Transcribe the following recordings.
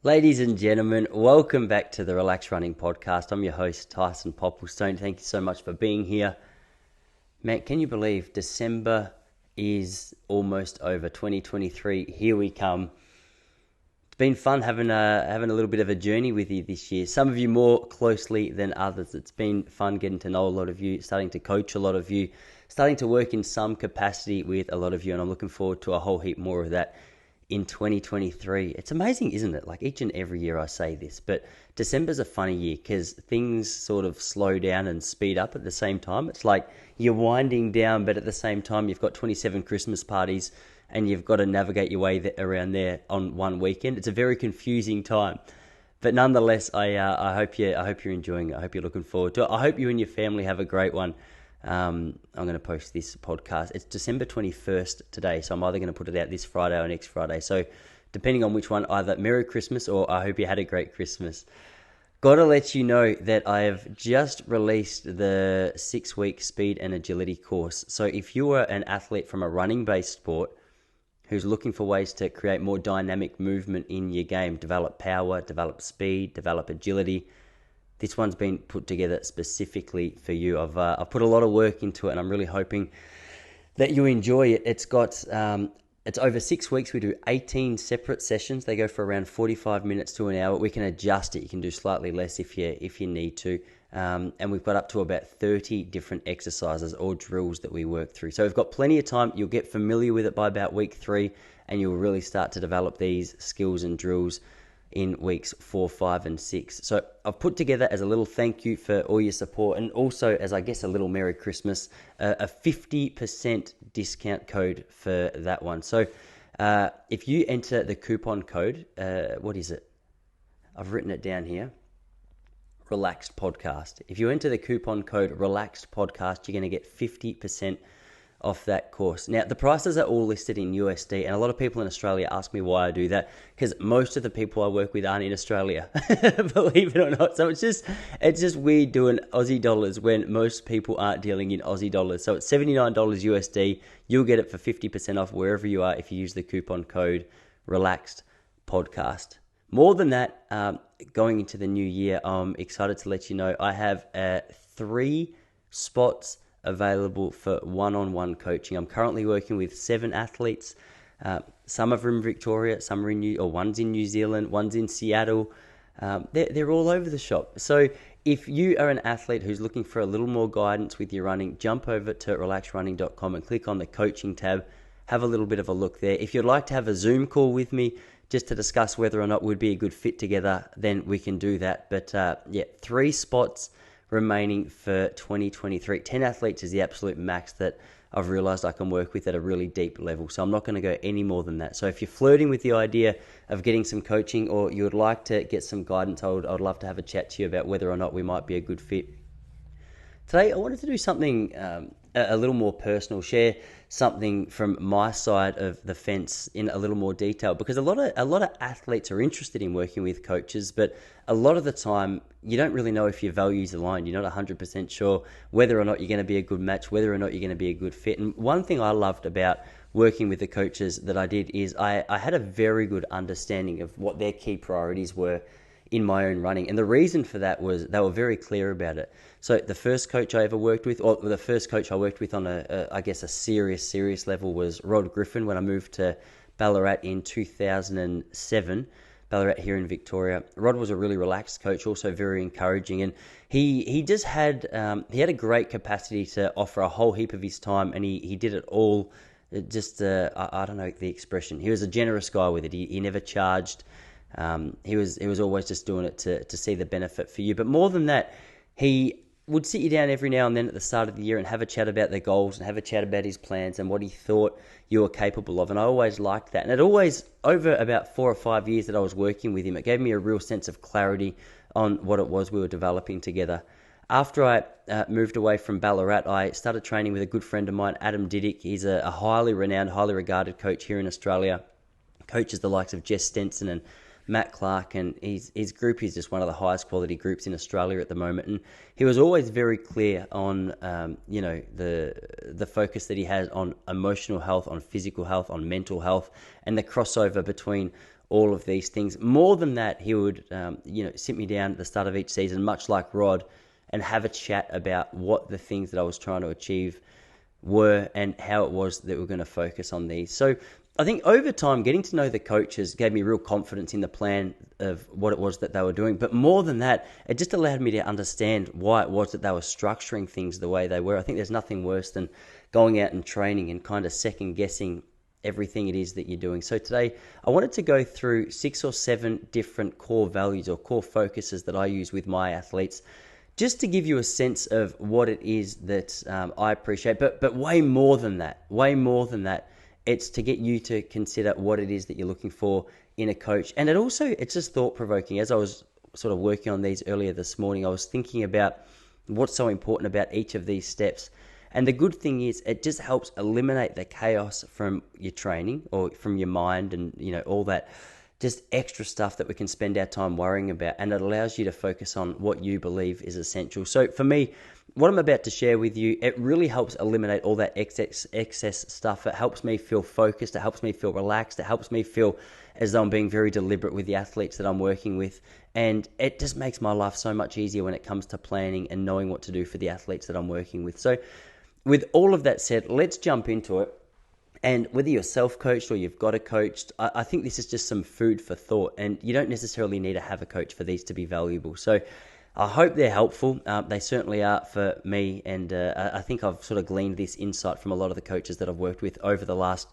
Ladies and gentlemen, welcome back to the Relax Running Podcast. I'm your host, Tyson Popplestone. Thank you so much for being here. Man, can you believe December is almost over? 2023, here we come. It's been fun having a little bit of a journey with you this year. Some of you more closely than others. It's been fun getting to know a lot of you, starting to coach a lot of you, starting to work in some capacity with a lot of you, and I'm looking forward to a whole heap more of that in 2023. It's amazing, isn't it? Like each and every year I say this, but December's a funny year because things sort of slow down and speed up at the same time. It's like you're winding down, but at the same time you've got 27 Christmas parties and you've got to navigate your way around there on one weekend. It's a very confusing time. But nonetheless, I hope you're enjoying it. I hope you're looking forward to it. I hope you and your family have a great one. I'm going to post this podcast. It's December 21st today, so I'm either going to put it out this Friday or next Friday. So depending on which one, either Merry Christmas or I hope you had a great Christmas. Got to let you know that I have just released the 6-week speed and agility course. So if you are an athlete from a running-based sport who's looking for ways to create more dynamic movement in your game, develop power, develop speed, develop agility, this one's been put together specifically for you. I've put a lot of work into it, and I'm really hoping that you enjoy it. It's got it's over 6 weeks. We do 18 separate sessions. They go for around 45 minutes to an hour. We can adjust it. You can do slightly less if you need to. And we've got up to about 30 different exercises or drills that we work through. So we've got plenty of time. You'll get familiar with it by about week 3, and you'll really start to develop these skills and drills in weeks 4, 5, and 6. So I've put together as a little thank you for all your support, and also as I guess a little Merry Christmas, a 50% discount code for that one. So if you enter the coupon code, what is it? I've written it down here. Relaxed Podcast. If you enter the coupon code Relaxed Podcast, you're going to get 50% off that course. Now, the prices are all listed in USD, and a lot of people in Australia ask me why I do that, because most of the people I work with aren't in Australia, believe it or not. So it's just weird doing Aussie dollars when most people aren't dealing in Aussie dollars. So it's $79 USD. You'll get it for 50% off wherever you are if you use the coupon code Relaxed Podcast. More than that, going into the new year, I'm excited to let you know I have 3 spots available for one-on-one coaching. I'm currently working with 7 athletes. Some are in Victoria, some are one's in New Zealand, one's in Seattle. They're all over the shop. So if you are an athlete who's looking for a little more guidance with your running, jump over to relaxrunning.com and click on the coaching tab. Have a little bit of a look there. If you'd like to have a Zoom call with me just to discuss whether or not we'd be a good fit together, then we can do that. But 3 spots remaining for 2023. 10 athletes is the absolute max that I've realized I can work with at a really deep level. So I'm not going to go any more than that. So if you're flirting with the idea of getting some coaching, or you would like to get some guidance, I'd love to have a chat to you about whether or not we might be a good fit. Today, I wanted to do something a little more personal, share something from my side of the fence in a little more detail, because a lot of athletes are interested in working with coaches, but a lot of the time you don't really know if your values align. You're not 100% sure whether or not you're going to be a good match, whether or not you're going to be a good fit. And one thing I loved about working with the coaches that I did is I had a very good understanding of what their key priorities were in my own running. And the reason for that was they were very clear about it. So the first coach I ever worked with, or the first coach I worked with on a serious level, was Rod Griffin when I moved to Ballarat in 2007. Ballarat here in Victoria. Rod was a really relaxed coach, also very encouraging, and he just had a great capacity to offer a whole heap of his time, and he did it all. I don't know the expression. He was a generous guy with it. He never charged. He was always just doing it to see the benefit for you. But more than that, he would sit you down every now and then at the start of the year and have a chat about their goals and have a chat about his plans and what he thought you were capable of. And I always liked that. And it always, over about 4 or 5 years that I was working with him, it gave me a real sense of clarity on what it was we were developing together. After I moved away from Ballarat, I started training with a good friend of mine, Adam Diddick. He's a highly renowned, highly regarded coach here in Australia. Coaches the likes of Jess Stenson and Matt Clark, and his group is just one of the highest quality groups in Australia at the moment. And he was always very clear on, the focus that he has on emotional health, on physical health, on mental health, and the crossover between all of these things. More than that, he would, sit me down at the start of each season, much like Rod, and have a chat about what the things that I was trying to achieve were and how it was that we're going to focus on these. So I think over time, getting to know the coaches gave me real confidence in the plan of what it was that they were doing. But more than that, it just allowed me to understand why it was that they were structuring things the way they were. I think there's nothing worse than going out and training and kind of second guessing everything it is that you're doing. So today, I wanted to go through 6 or 7 different core values or core focuses that I use with my athletes, just to give you a sense of what it is that I appreciate. But way more than that, it's to get you to consider what it is that you're looking for in a coach. And it's just thought-provoking. As I was sort of working on these earlier this morning, I was thinking about what's so important about each of these steps. And the good thing is it just helps eliminate the chaos from your training or from your mind and, all that just extra stuff that we can spend our time worrying about. And it allows you to focus on what you believe is essential. So for me, what I'm about to share with you, it really helps eliminate all that excess stuff. It helps me feel focused. It helps me feel relaxed. It helps me feel as though I'm being very deliberate with the athletes that I'm working with. And it just makes my life so much easier when it comes to planning and knowing what to do for the athletes that I'm working with. So with all of that said, let's jump into it. And whether you're self-coached or you've got a coach, I think this is just some food for thought. And you don't necessarily need to have a coach for these to be valuable. So I hope they're helpful. They certainly are for me. And I think I've sort of gleaned this insight from a lot of the coaches that I've worked with over the last,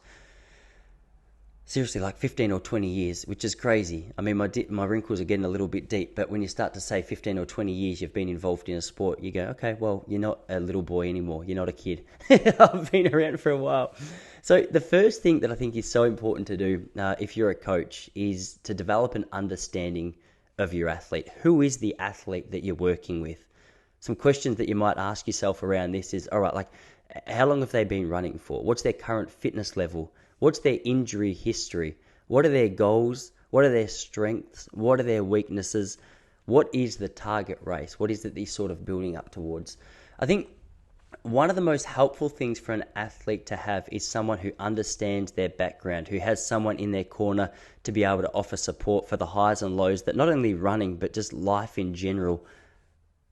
seriously, like 15 or 20 years, which is crazy. I mean, my wrinkles are getting a little bit deep, but when you start to say 15 or 20 years you've been involved in a sport, you go, okay, well, you're not a little boy anymore. You're not a kid. I've been around for a while. So the first thing that I think is so important to do if you're a coach is to develop an understanding of your athlete. Who is the athlete that you're working with? Some questions that you might ask yourself around this is, all right, like how long have they been running for? What's their current fitness level? What's their injury history? What are their goals? What are their strengths? What are their weaknesses? What is the target race? What is it that you're sort of building up towards? I think one of the most helpful things for an athlete to have is someone who understands their background, who has someone in their corner to be able to offer support for the highs and lows that not only running, but just life in general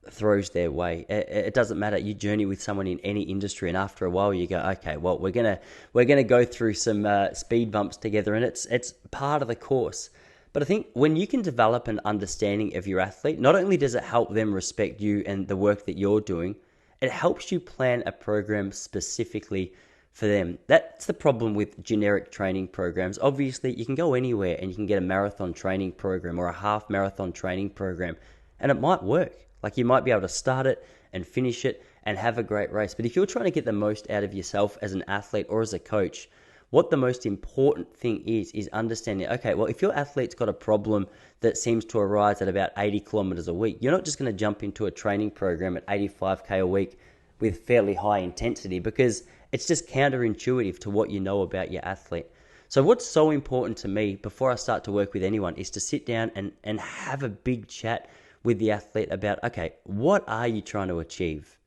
throws their way. It doesn't matter. You journey with someone in any industry, and after a while, you go, okay, well, we're gonna go through some speed bumps together, and it's part of the course. But I think when you can develop an understanding of your athlete, not only does it help them respect you and the work that you're doing, it helps you plan a program specifically for them. That's the problem with generic training programs. Obviously, you can go anywhere and you can get a marathon training program or a half marathon training program, and it might work. Like you might be able to start it and finish it and have a great race. But if you're trying to get the most out of yourself as an athlete or as a coach, what the most important thing is understanding, okay, well, if your athlete's got a problem that seems to arise at about 80 kilometers a week, you're not just going to jump into a training program at 85K a week with fairly high intensity, because it's just counterintuitive to what you know about your athlete. So what's so important to me before I start to work with anyone is to sit down and have a big chat with the athlete about, okay, what are you trying to achieve?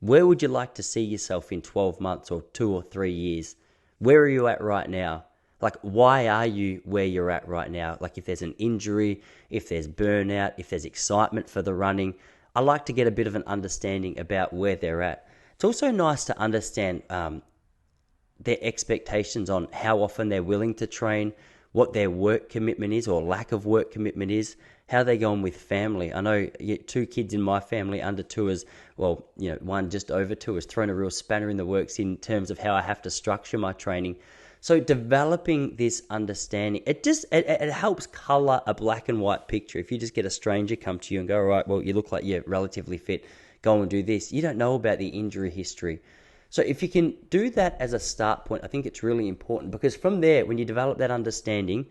Where would you like to see yourself in 12 months or 2 or 3 years? Where are you at right now? Like, why are you where you're at right now? Like, if there's an injury, if there's burnout, if there's excitement for the running, I like to get a bit of an understanding about where they're at. It's also nice to understand their expectations on how often they're willing to train, what their work commitment is or lack of work commitment is, how they go on with family. I know 2 kids in my family under 2 is, well, one just over 2 has thrown a real spanner in the works in terms of how I have to structure my training. So developing this understanding, it helps color a black and white picture. If you just get a stranger come to you and go, all right, well, you look like you're relatively fit, go and do this. You don't know about the injury history. So if you can do that as a start point, I think it's really important, because from there, when you develop that understanding,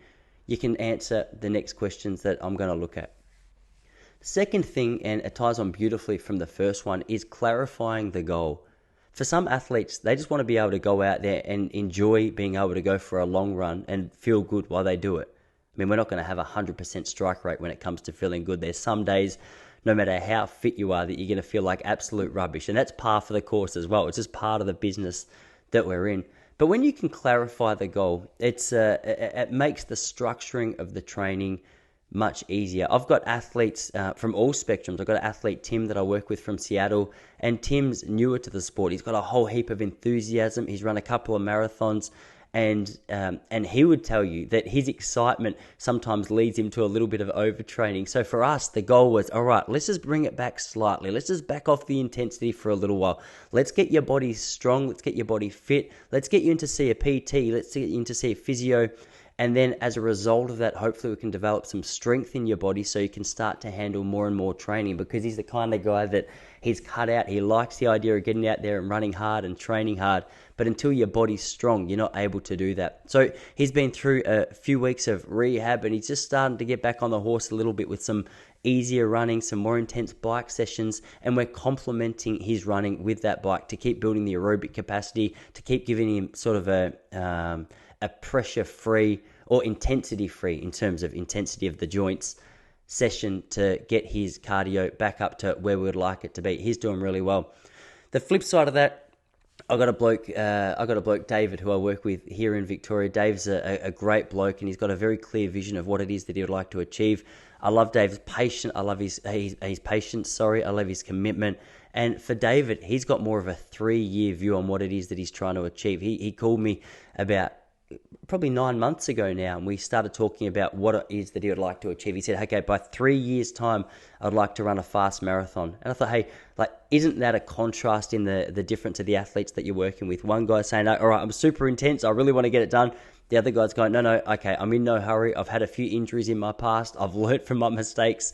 you can answer the next questions that I'm going to look at. The second thing, and it ties on beautifully from the first one, is clarifying the goal. For some athletes, they just want to be able to go out there and enjoy being able to go for a long run and feel good while they do it. I mean, we're not going to have a 100% strike rate when it comes to feeling good. There's some days, no matter how fit you are, that you're going to feel like absolute rubbish. And that's par for the course as well. It's just part of the business that we're in. But when you can clarify the goal, it makes the structuring of the training much easier. I've got athletes from all spectrums. I've got an athlete, Tim, that I work with from Seattle, and Tim's newer to the sport. He's got a whole heap of enthusiasm. He's run a couple of marathons, and he would tell you that his excitement sometimes leads him to a little bit of overtraining. So for us, the goal was, all right, let's just bring it back slightly. Let's just back off the intensity for a little while. Let's get your body strong. Let's get your body fit. Let's get you in to see a PT. Let's get you in to see a physio. And then as a result of that, hopefully we can develop some strength in your body so you can start to handle more and more training, because he's the kind of guy that he's cut out. He likes the idea of getting out there and running hard and training hard. But until your body's strong, you're not able to do that. So he's been through a few weeks of rehab, and he's just starting to get back on the horse a little bit with some easier running, some more intense bike sessions, and we're complementing his running with that bike to keep building the aerobic capacity, to keep giving him sort of a pressure-free or intensity-free, in terms of intensity of the joints, session to get his cardio back up to where we would like it to be. He's doing really well. The flip side of that, I got a bloke, David, who I work with here in Victoria. Dave's a great bloke, and he's got a very clear vision of what it is that he would like to achieve. I love Dave's patience. I love his patience. I love his commitment. And for David, he's got more of a 3-year view on what it is that he's trying to achieve. He called me about probably 9 months ago now, and we started talking about what it is that he would like to achieve. He said, okay, by 3 years' time, I'd like to run a fast marathon. And I thought, hey, isn't that a contrast in the difference of the athletes that you're working with? One guy's saying, all right, I'm super intense, I really want to get it done. The other guy's going, no, okay, I'm in no hurry. I've had a few injuries in my past. I've learned from my mistakes.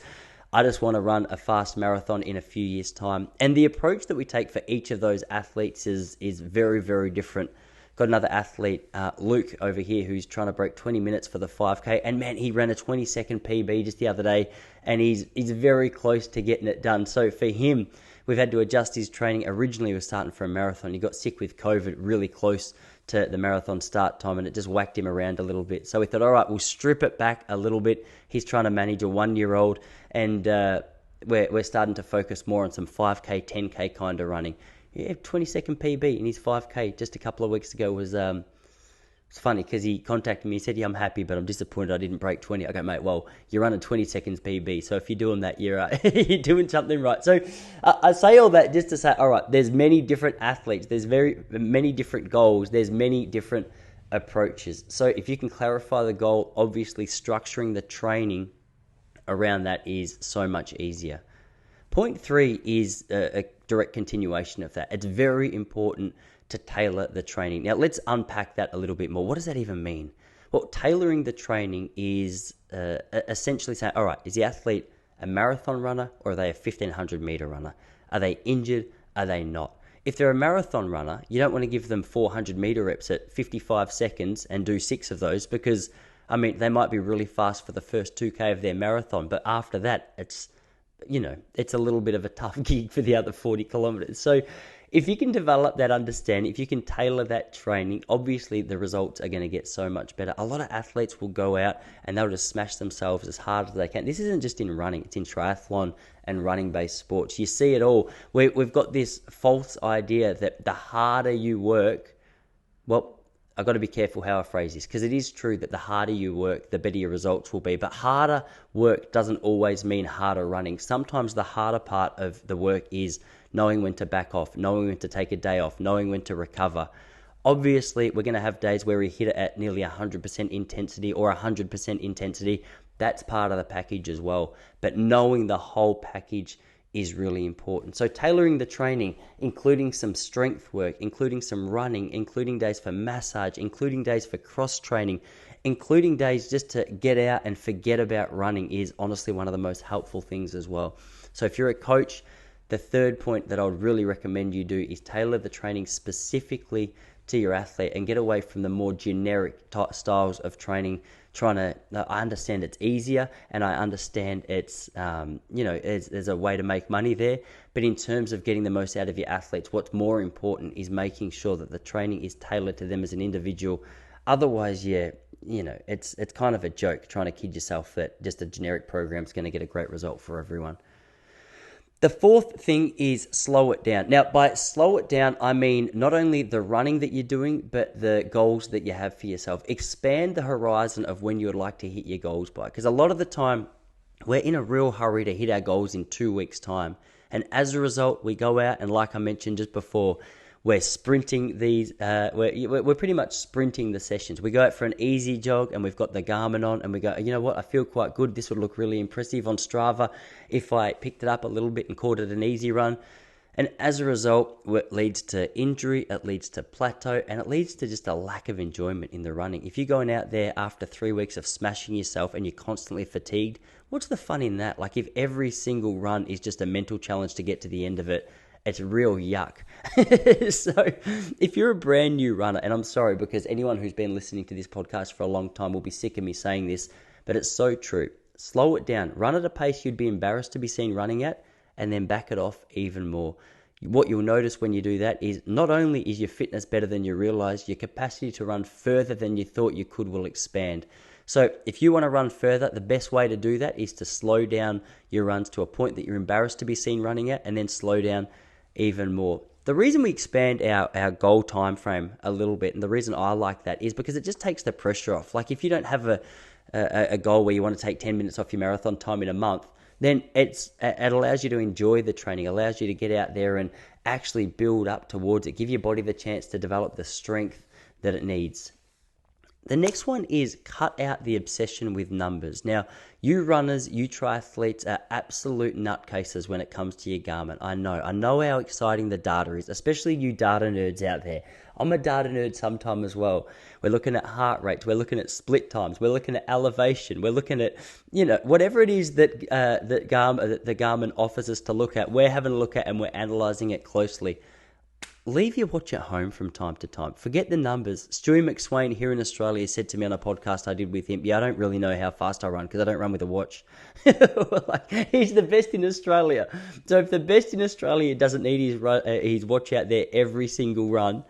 I just want to run a fast marathon in a few years' time. And the approach that we take for each of those athletes is very, very different. Got another athlete, Luke, over here, who's trying to break 20 minutes for the 5K. And man, he ran a 20-second PB just the other day, and he's very close to getting it done. So for him, we've had to adjust his training. Originally, he was starting for a marathon. He got sick with COVID really close to the marathon start time, and it just whacked him around a little bit. So we thought, all right, we'll strip it back a little bit. He's trying to manage a 1-year-old, and we're starting to focus more on some 5K, 10K kind of running. Yeah, 20-second PB in his 5K just a couple of weeks ago was it's funny because he contacted me. He said, yeah, I'm happy, but I'm disappointed I didn't break 20. I go, mate, well, you're running 20 seconds PB, so if you're doing that, you're doing something right. So I say all that just to say, all right, there's many different athletes. There's very many different goals. There's many different approaches. So if you can clarify the goal, obviously structuring the training around that is so much easier. Point 3 is a direct continuation of that. It's very important to tailor the training. Now, let's unpack that a little bit more. What does that even mean? Well, tailoring the training is essentially saying, all right, is the athlete a marathon runner or are they a 1,500 meter runner? Are they injured? Are they not? If they're a marathon runner, you don't want to give them 400 meter reps at 55 seconds and do 6 of those because, they might be really fast for the first 2K of their marathon, but after that, it's a little bit of a tough gig for the other 40 kilometers. So if you can develop that understanding, if you can tailor that training, obviously the results are going to get so much better. A lot of athletes will go out and they'll just smash themselves as hard as they can. This isn't just in running, it's in triathlon and running-based sports. You see it all. We've got this false idea that the harder you work, well, I've got to be careful how I phrase this because it is true that the harder you work, the better your results will be. But harder work doesn't always mean harder running. Sometimes the harder part of the work is knowing when to back off, knowing when to take a day off, knowing when to recover. Obviously, we're going to have days where we hit it at nearly 100% intensity or 100% intensity. That's part of the package as well. But knowing the whole package is really important. So tailoring the training, including some strength work, including some running, including days for massage, including days for cross training, including days just to get out and forget about running is honestly one of the most helpful things as well. So if you're a coach, the third point that I would really recommend you do is tailor the training specifically to your athlete and get away from the more generic styles of training. I understand it's easier and I understand it's, there's a way to make money there. But in terms of getting the most out of your athletes, what's more important is making sure that the training is tailored to them as an individual. Otherwise, it's kind of a joke trying to kid yourself that just a generic program is going to get a great result for everyone. The fourth thing is slow it down. Now, by slow it down, I mean not only the running that you're doing, but the goals that you have for yourself. Expand the horizon of when you would like to hit your goals by. Because a lot of the time, we're in a real hurry to hit our goals in 2 weeks' time. And as a result, we go out and, like I mentioned just before, we're sprinting these, we're pretty much sprinting the sessions. We go out for an easy jog and we've got the Garmin on and we go, you know what, I feel quite good. This would look really impressive on Strava if I picked it up a little bit and called it an easy run. And as a result, it leads to injury, it leads to plateau, and it leads to just a lack of enjoyment in the running. If you're going out there after 3 weeks of smashing yourself and you're constantly fatigued, what's the fun in that? Like if every single run is just a mental challenge to get to the end of it, it's real yuck. So if you're a brand new runner, and I'm sorry because anyone who's been listening to this podcast for a long time will be sick of me saying this, but it's so true. Slow it down. Run at a pace you'd be embarrassed to be seen running at, and then back it off even more. What you'll notice when you do that is not only is your fitness better than you realize, your capacity to run further than you thought you could will expand. So if you want to run further, the best way to do that is to slow down your runs to a point that you're embarrassed to be seen running at, and then slow down even more. The reason we expand our goal time frame a little bit, and the reason I like that, is because it just takes the pressure off. Like if you don't have a goal where you want to take 10 minutes off your marathon time in a month, then it allows you to enjoy the training, allows you to get out there and actually build up towards it, give your body the chance to develop the strength that it needs. The next one is cut out the obsession with numbers. Now, you runners, you triathletes are absolute nutcases when it comes to your Garmin. I know how exciting the data is, especially you data nerds out there. I'm a data nerd sometime as well. We're looking at heart rates, we're looking at split times, we're looking at elevation, we're looking at, whatever it is that the Garmin offers us to look at, we're having a look at and we're analyzing it closely. Leave your watch at home from time to time. Forget the numbers. Stewie McSwain here in Australia said to me on a podcast I did with him, I don't really know how fast I run because I don't run with a watch. He's the best in Australia. So if the best in Australia doesn't need his watch out there every single run,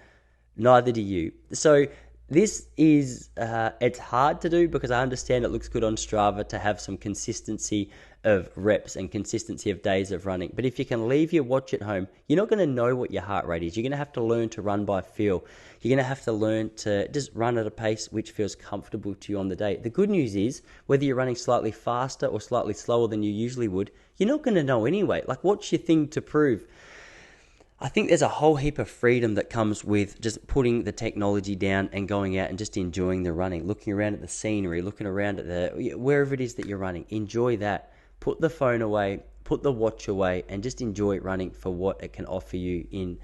neither do you. So this is, it's hard to do because I understand it looks good on Strava to have some consistency of reps and consistency of days of running. But if you can leave your watch at home, you're not going to know what your heart rate is. You're going to have to learn to run by feel. You're going to have to learn to just run at a pace which feels comfortable to you on the day. The good news is, whether you're running slightly faster or slightly slower than you usually would, you're not going to know anyway. Like, what's your thing to prove? I think there's a whole heap of freedom that comes with just putting the technology down and going out and just enjoying the running, looking around at the scenery, looking around at wherever it is that you're running. Enjoy that. Put the phone away, put the watch away, and just enjoy running for what it can offer you in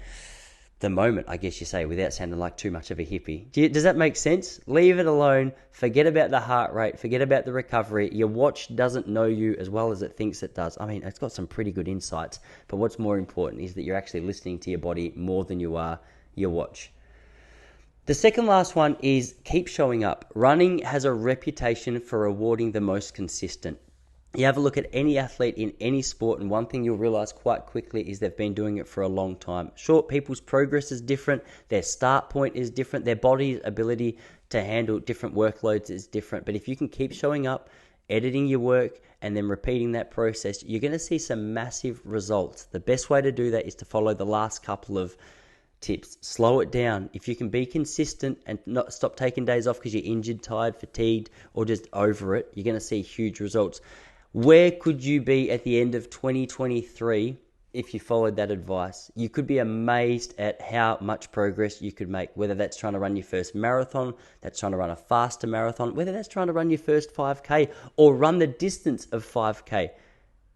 the moment, I guess you say, without sounding like too much of a hippie. Does that make sense? Leave it alone. Forget about the heart rate. Forget about the recovery. Your watch doesn't know you as well as it thinks it does. I mean, it's got some pretty good insights, but what's more important is that you're actually listening to your body more than you are your watch. The second last one is keep showing up. Running has a reputation for rewarding the most consistent. You have a look at any athlete in any sport, and one thing you'll realize quite quickly is they've been doing it for a long time. Sure, people's progress is different, their start point is different, their body's ability to handle different workloads is different. But if you can keep showing up, editing your work, and then repeating that process, you're going to see some massive results. The best way to do that is to follow the last couple of tips. Slow it down. If you can be consistent and not stop taking days off because you're injured, tired, fatigued, or just over it, you're going to see huge results. Where could you be at the end of 2023 if you followed that advice? You could be amazed at how much progress you could make, whether that's trying to run your first marathon, that's trying to run a faster marathon, whether that's trying to run your first 5K or run the distance of 5K.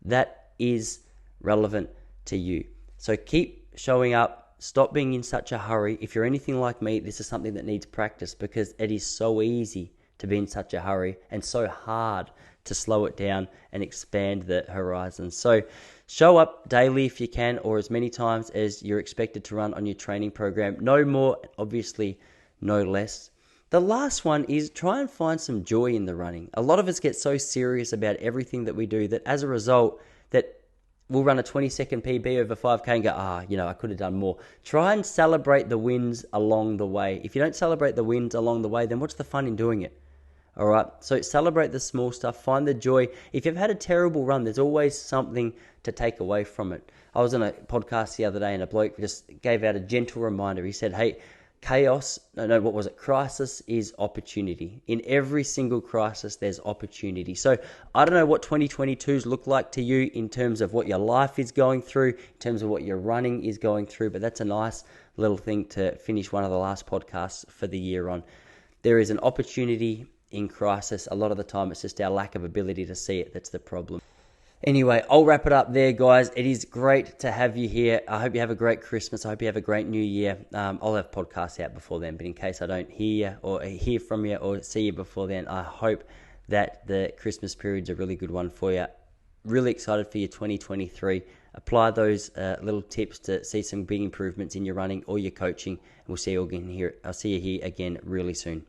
That is relevant to you. So keep showing up. Stop being in such a hurry. If you're anything like me, this is something that needs practice because it is so easy to be in such a hurry and so hard to slow it down and expand the horizon. So show up daily if you can, or as many times as you're expected to run on your training program. No more, obviously no less. The last one is try and find some joy in the running. A lot of us get so serious about everything that we do that as a result that we'll run a 20-second PB over 5K and go, I could have done more. Try and celebrate the wins along the way. If you don't celebrate the wins along the way, then what's the fun in doing it? All right. So celebrate the small stuff. Find the joy. If you've had a terrible run, there's always something to take away from it. I was on a podcast the other day and a bloke just gave out a gentle reminder. He said, hey, crisis is opportunity. In every single crisis, there's opportunity. So I don't know what 2022s look like to you in terms of what your life is going through, in terms of what your running is going through, but that's a nice little thing to finish one of the last podcasts for the year on. There is an opportunity in crisis. A lot of the time, it's just our lack of ability to see it that's the problem. Anyway, I'll wrap it up there, guys. It is great to have you here. I hope you have a great Christmas. I hope you have a great New Year. I'll have podcasts out before then, but in case I don't hear from you or see you before then, I hope that the Christmas period's a really good one for you. Really excited for your 2023. Apply those little tips to see some big improvements in your running or your coaching. We'll see you again here. I'll see you here again really soon.